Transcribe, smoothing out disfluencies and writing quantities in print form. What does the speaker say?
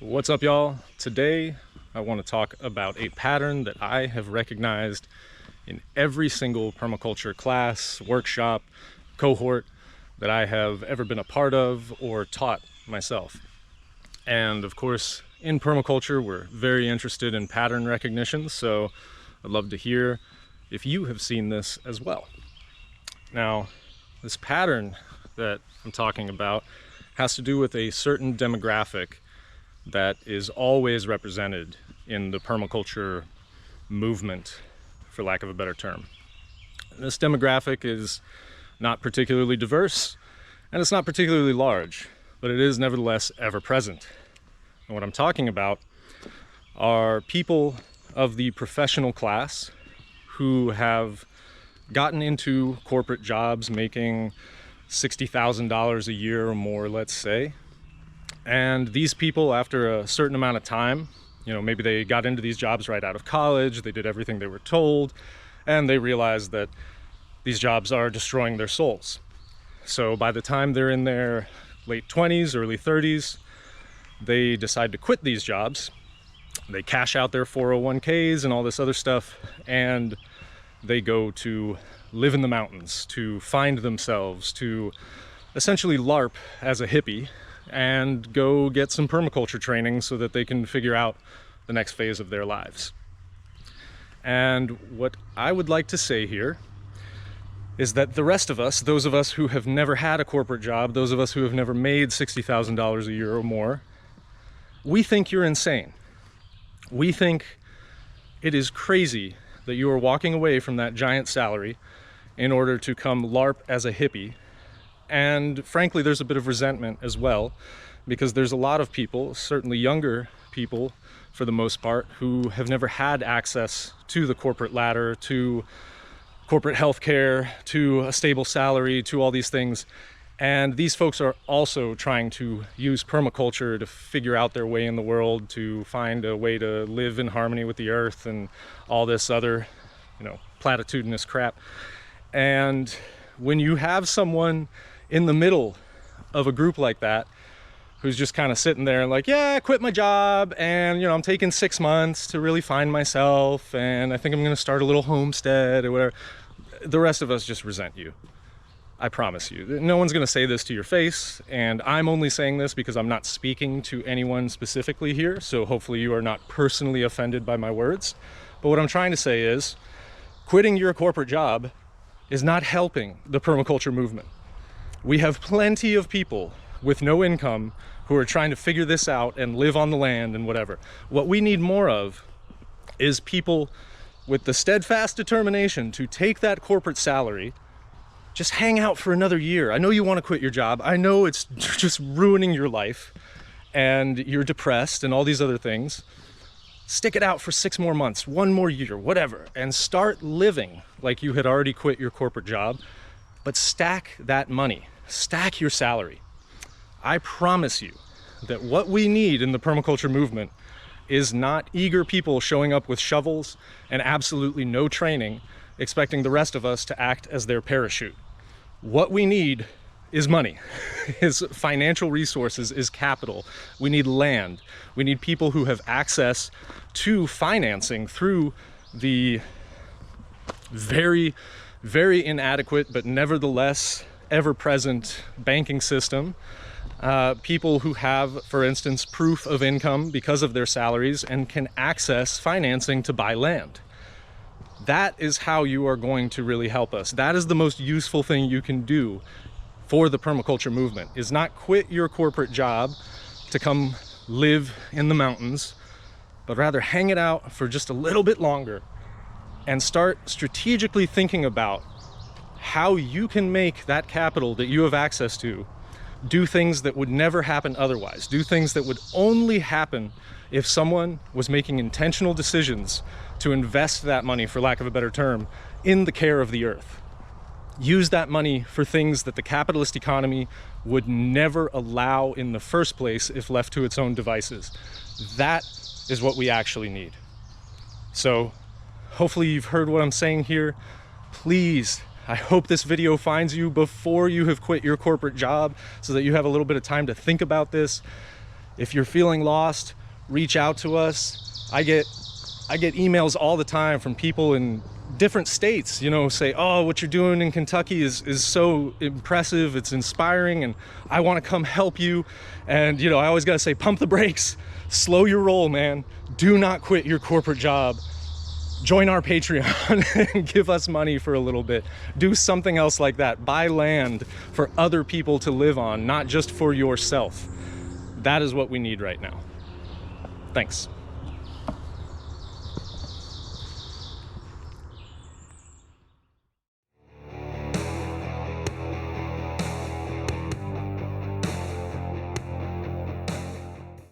What's up, y'all? Today I want to talk about a pattern that I have recognized in every single permaculture class, workshop, cohort that I have ever been a part of or taught myself. And of course, in permaculture, we're very interested in pattern recognition, so I'd love to hear if you have seen this as well. Now, this pattern that I'm talking about has to do with a certain demographic that is always represented in the permaculture movement, for lack of a better term. This demographic is not particularly diverse, and it's not particularly large, but it is nevertheless ever present. And what I'm talking about are people of the professional class who have gotten into corporate jobs making $60,000 a year or more, let's say. And these people, after a certain amount of time, maybe they got into these jobs right out of college, they did everything they were told, and they realized that these jobs are destroying their souls. So by the time they're in their late 20s, early 30s, they decide to quit these jobs. They cash out their 401ks and all this other stuff, and they go to live in the mountains, to find themselves, to essentially LARP as a hippie, and go get some permaculture training so that they can figure out the next phase of their lives. And what I would like to say here is that the rest of us, those of us who have never had a corporate job, those of us who have never made $60,000 a year or more, we think you're insane. We think it is crazy that you are walking away from that giant salary in order to come LARP as a hippie. And frankly, there's a bit of resentment as well, because there's a lot of people, certainly younger people for the most part, who have never had access to the corporate ladder, to corporate healthcare, to a stable salary, to all these things. And these folks are also trying to use permaculture to figure out their way in the world, to find a way to live in harmony with the earth and all this other, platitudinous crap. And when you have someone in the middle of a group like that, who's just kind of sitting there like, yeah, I quit my job and, I'm taking 6 months to really find myself, and I think I'm going to start a little homestead or whatever. The rest of us just resent you. I promise you. No one's going to say this to your face, and I'm only saying this because I'm not speaking to anyone specifically here, so hopefully you are not personally offended by my words. But what I'm trying to say is, quitting your corporate job is not helping the permaculture movement. We have plenty of people with no income who are trying to figure this out and live on the land and whatever. What we need more of is people with the steadfast determination to take that corporate salary, just hang out for another year. I know you want to quit your job. I know it's just ruining your life and you're depressed and all these other things. Stick it out for 6 more months, 1 more year, whatever, and start living like you had already quit your corporate job, but stack that money. Stack your salary. I promise you that what we need in the permaculture movement is not eager people showing up with shovels and absolutely no training, expecting the rest of us to act as their parachute. What we need is money, is financial resources, is capital. We need land. We need people who have access to financing through the very, very inadequate, but nevertheless ever-present banking system. People who have, for instance, proof of income because of their salaries and can access financing to buy land. That is how you are going to really help us. That is the most useful thing you can do for the permaculture movement, is not quit your corporate job to come live in the mountains, but rather hang it out for just a little bit longer and start strategically thinking about how you can make that capital that you have access to do things that would never happen otherwise, do things that would only happen if someone was making intentional decisions to invest that money, for lack of a better term, in the care of the earth. Use that money for things that the capitalist economy would never allow in the first place if left to its own devices. That is what we actually need. So hopefully you've heard what I'm saying here. Please, I hope this video finds you before you have quit your corporate job so that you have a little bit of time to think about this. If you're feeling lost, reach out to us. I get emails all the time from people in different states, you know, say, oh, what you're doing in Kentucky is so impressive, it's inspiring, and I want to come help you. And, you know, I always got to say, pump the brakes, slow your roll, man. Do not quit your corporate job. Join our Patreon and give us money for a little bit. Do something else like that. Buy land for other people to live on, not just for yourself. That is what we need right now. Thanks.